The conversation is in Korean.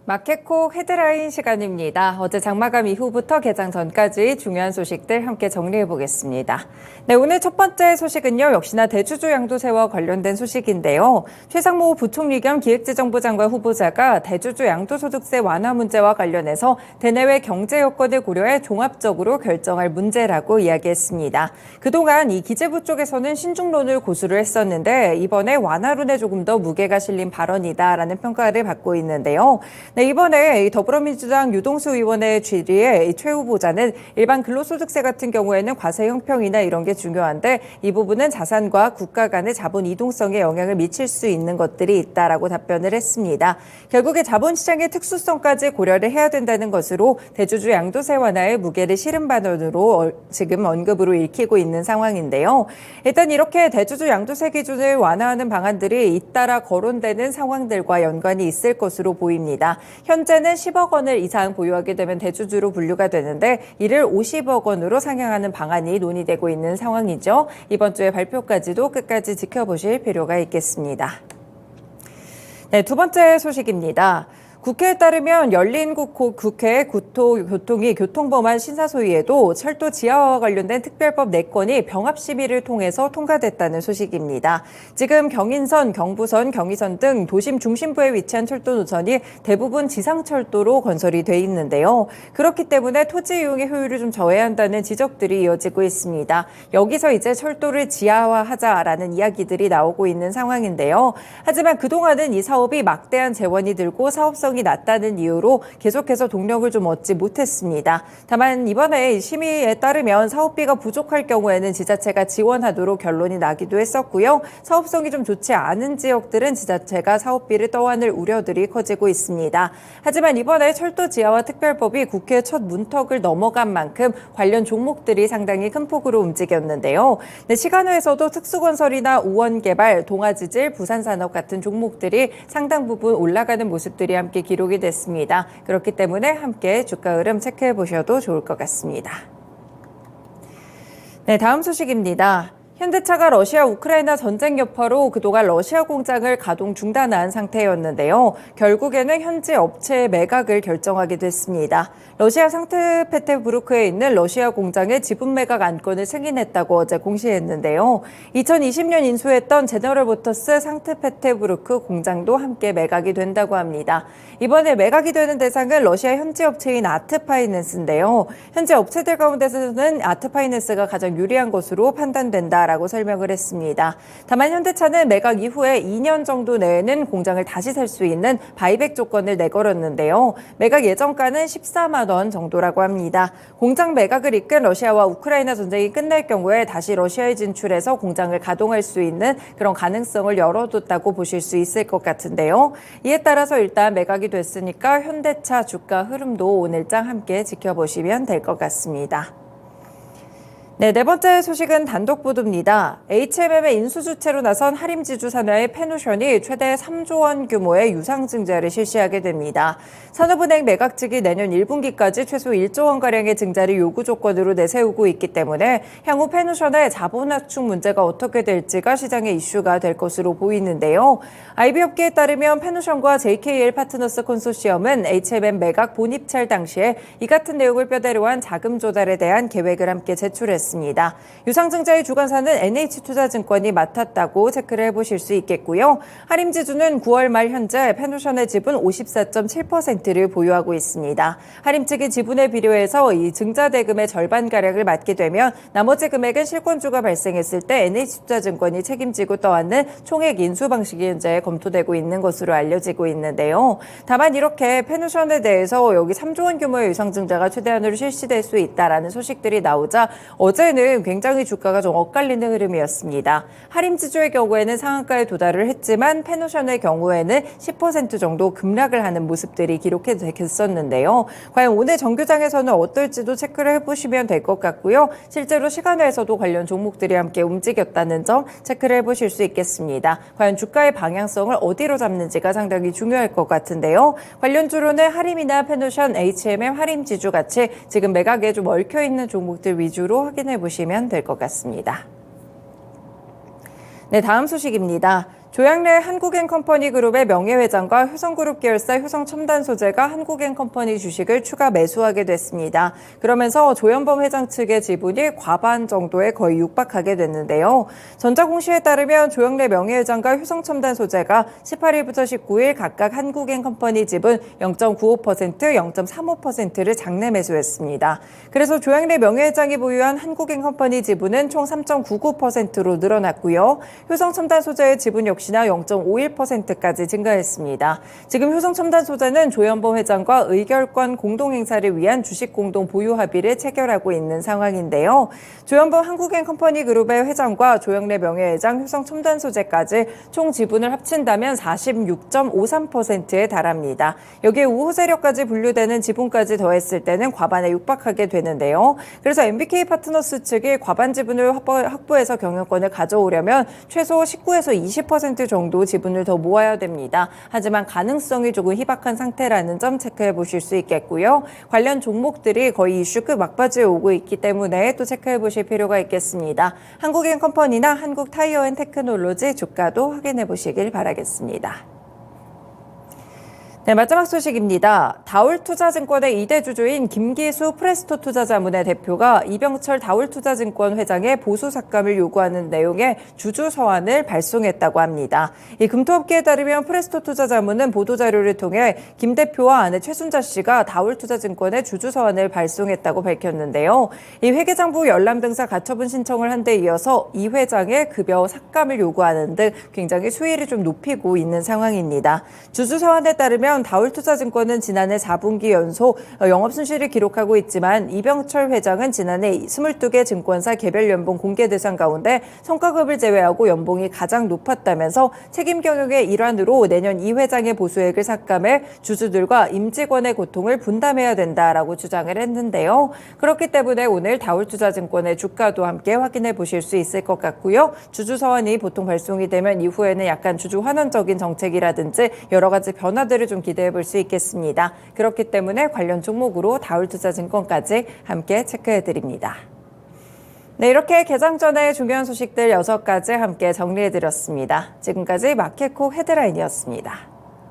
마켓콕 헤드라인 시간입니다. 어제 장마감 이후부터 개장 전까지 중요한 소식들 함께 정리해 보겠습니다. 네, 오늘 첫 번째 소식은요. 역시나 대주주 양도세와 관련된 소식인데요. 최상무 부총리 겸 기획재정부 장관 후보자가 대주주 양도소득세 완화 문제와 관련해서 대내외 경제 여건을 고려해 종합적으로 결정할 문제라고 이야기했습니다. 그동안 이 기재부 쪽에서는 신중론을 고수를 했었는데 이번에 완화론에 조금 더 무게가 실린 발언이다라는 평가를 받고 있는데요. 네, 이번에 더불어민주당 유동수 의원의 질의에 최 후보자는 일반 근로소득세 같은 경우에는 과세 형평이나 이런 게 중요한데 이 부분은 자산과 국가 간의 자본 이동성에 영향을 미칠 수 있는 것들이 있다라고 답변을 했습니다. 결국에 자본시장의 특수성까지 고려를 해야 된다는 것으로 대주주 양도세 완화의 무게를 실은 반언으로 지금 언급으로 읽히고 있는 상황인데요. 일단 이렇게 대주주 양도세 기준을 완화하는 방안들이 잇따라 거론되는 상황들과 연관이 있을 것으로 보입니다. 현재는 10억 원을 이상 보유하게 되면 대주주로 분류가 되는데 이를 50억 원으로 상향하는 방안이 논의되고 있는 상황이죠. 이번 주에 발표까지도 끝까지 지켜보실 필요가 있겠습니다. 네, 두 번째 소식입니다. 국회에 따르면 열린 국회 교통위 교통법안 심사소위에도 철도 지하화와 관련된 특별법 4건이 병합심의를 통해서 통과됐다는 소식입니다. 지금 경인선, 경부선, 경의선 등 도심 중심부에 위치한 철도 노선이 대부분 지상철도로 건설이 돼 있는데요. 그렇기 때문에 토지 이용의 효율을 좀 저해야 한다는 지적들이 이어지고 있습니다. 여기서 이제 철도를 지하화하자라는 이야기들이 나오고 있는 상황인데요. 하지만 그동안은 이 사업이 막대한 재원이 들고 사업성이 낮다는 이유로 계속해서 동력을 좀 얻지 못했습니다. 다만 이번에 심의에 따르면 사업비가 부족할 경우에는 지자체가 지원하도록 결론이 나기도 했었고요. 사업성이 좀 좋지 않은 지역들은 지자체가 사업비를 떠안을 우려들이 커지고 있습니다. 하지만 이번에 철도 지하화 특별법이 국회 첫 문턱을 넘어간 만큼 관련 종목들이 상당히 큰 폭으로 움직였는데요. 네, 시간외에서도 특수건설이나 우원개발, 동아지질, 부산산업 같은 종목들이 상당 부분 올라가는 모습들이 함께 기록이 됐습니다. 그렇기 때문에 함께 주가 흐름 체크해 보셔도 좋을 것 같습니다. 네, 다음 소식입니다. 현대차가 러시아 우크라이나 전쟁 여파로 그동안 러시아 공장을 가동 중단한 상태였는데요. 결국에는 현지 업체의 매각을 결정하게 됐습니다. 러시아 상트페테부르크에 있는 러시아 공장의 지분 매각 안건을 승인했다고 어제 공시했는데요. 2020년 인수했던 제너럴모터스 상트페테부르크 공장도 함께 매각이 된다고 합니다. 이번에 매각이 되는 대상은 러시아 현지 업체인 아트파이낸스인데요. 현지 업체들 가운데서는 아트파이낸스가 가장 유리한 것으로 판단된다라고 설명을 했습니다. 다만 현대차는 매각 이후에 2년 정도 내에는 공장을 다시 살 수 있는 바이백 조건을 내걸었는데요. 매각 예정가는 14만 원 정도라고 합니다. 공장 매각을 이끈 러시아와 우크라이나 전쟁이 끝날 경우에 다시 러시아에 진출해서 공장을 가동할 수 있는 그런 가능성을 열어뒀다고 보실 수 있을 것 같은데요. 이에 따라서 일단 매각이 됐으니까 현대차 주가 흐름도 오늘장 함께 지켜보시면 될 것 같습니다. 네, 네 번째 소식은 단독 보도입니다. HMM의 인수주체로 나선 하림지주 산하의 페누션이 최대 3조 원 규모의 유상증자를 실시하게 됩니다. 산업은행 매각 측이 내년 1분기까지 최소 1조 원가량의 증자를 요구 조건으로 내세우고 있기 때문에 향후 페누션의 자본 확충 문제가 어떻게 될지가 시장의 이슈가 될 것으로 보이는데요. IB업계에 따르면 페누션과 JKL 파트너스 컨소시엄은 HMM 매각 본입찰 당시에 이 같은 내용을 뼈대로 한 자금 조달에 대한 계획을 함께 제출했습니다. 유상증자의 주관사는 NH투자증권이 맡았다고 체크를 해보실 수 있겠고요. 하림지주는 9월 말 현재 페누션의 지분 54.7%를 보유하고 있습니다. 하림 측이 지분에 비례해서 이 증자 대금의 절반가량을 맡게 되면 나머지 금액은 실권주가 발생했을 때 NH투자증권이 책임지고 떠안는 총액 인수 방식이 현재 검토되고 있는 것으로 알려지고 있는데요. 다만 이렇게 페누션에 대해서 여기 3조 원 규모의 유상증자가 최대한으로 실시될 수 있다라는 소식들이 나오자 어제는 굉장히 주가가 좀 엇갈리는 흐름이었습니다. 하림지주의 경우에는 상한가에 도달을 했지만 페누션의 경우에는 10% 정도 급락을 하는 모습들이 기록됐었는데요. 과연 오늘 정규장에서는 어떨지도 체크를 해보시면 될 것 같고요. 실제로 시간외에서도 관련 종목들이 함께 움직였다는 점 체크를 해보실 수 있겠습니다. 과연 주가의 방향성을 어디로 잡는지가 상당히 중요할 것 같은데요. 관련주로는 하림이나 페누션, HMM, 하림지주 같이 지금 매각에 좀 얽혀있는 종목들 위주로 확인해 보시면 될 것 같습니다. 네, 다음 소식입니다. 조양래 한국앤컴퍼니 그룹의 명예회장과 효성그룹 계열사 효성첨단소재가 한국앤컴퍼니 주식을 추가 매수하게 됐습니다. 그러면서 조현범 회장 측의 지분이 과반 정도에 거의 육박하게 됐는데요. 전자공시에 따르면 조양래 명예회장과 효성첨단소재가 18일부터 19일 각각 한국앤컴퍼니 지분 0.95%, 0.35%를 장내 매수했습니다. 그래서 조양래 명예회장이 보유한 한국앤컴퍼니 지분은 총 3.99%로 늘어났고요. 효성첨단소재의 지분 역시나 0.51%까지 증가했습니다. 지금 효성첨단소재는 조현범 회장과 의결권 공동행사를 위한 주식 공동 보유 합의를 체결하고 있는 상황인데요. 조현범 한국앤컴퍼니 그룹의 회장과 조영래 명예회장 효성첨단소재까지 총 지분을 합친다면 46.53%에 달합니다. 여기에 우호세력까지 분류되는 지분까지 더했을 때는 과반에 육박하게 되는데요. 그래서 MBK 파트너스 측이 과반 지분을 확보해서 경영권을 가져오려면 최소 19에서 20% 정도 지분을 더 모아야 됩니다. 하지만 가능성이 조금 희박한 상태라는 점 체크해 보실 수 있겠고요. 관련 종목들이 거의 이슈급 막바지에 오고 있기 때문에 또 체크해 보실 필요가 있겠습니다. 한국앤컴퍼니나 한국타이어앤테크놀로지 주가도 확인해 보시길 바라겠습니다. 네, 마지막 소식입니다. 다울투자증권의 2대 주주인 김기수 프레스토투자자문의 대표가 이병철 다울투자증권 회장의 보수 삭감을 요구하는 내용의 주주 서한을 발송했다고 합니다. 이 금토업계에 따르면 프레스토투자자문은 보도자료를 통해 김 대표와 아내 최순자 씨가 다울투자증권에 주주 서한을 발송했다고 밝혔는데요. 이 회계장부 열람 등사 가처분 신청을 한 데 이어서 이 회장의 급여 삭감을 요구하는 등 굉장히 수위를 좀 높이고 있는 상황입니다. 주주 서한에 따르면 다울투자증권은 지난해 4분기 연속 영업순실을 기록하고 있지만 이병철 회장은 지난해 22개 증권사 개별 연봉 공개 대상 가운데 성과급을 제외하고 연봉이 가장 높았다면서 책임 경영의 일환으로 내년 이 회장의 보수액을 삭감해 주주들과 임직원의 고통을 분담해야 된다라고 주장을 했는데요. 그렇기 때문에 오늘 다울투자증권의 주가도 함께 확인해 보실 수 있을 것 같고요. 주주 서한이 보통 발송이 되면 이후에는 약간 주주 환원적인 정책이라든지 여러 가지 변화들을 좀 기대해 볼 수 있겠습니다. 그렇기 때문에 관련 종목으로 다울투자증권까지 함께 체크해 드립니다. 네, 이렇게 개장 전에 중요한 소식들 6가지 함께 정리해 드렸습니다. 지금까지 마켓콕 헤드라인이었습니다.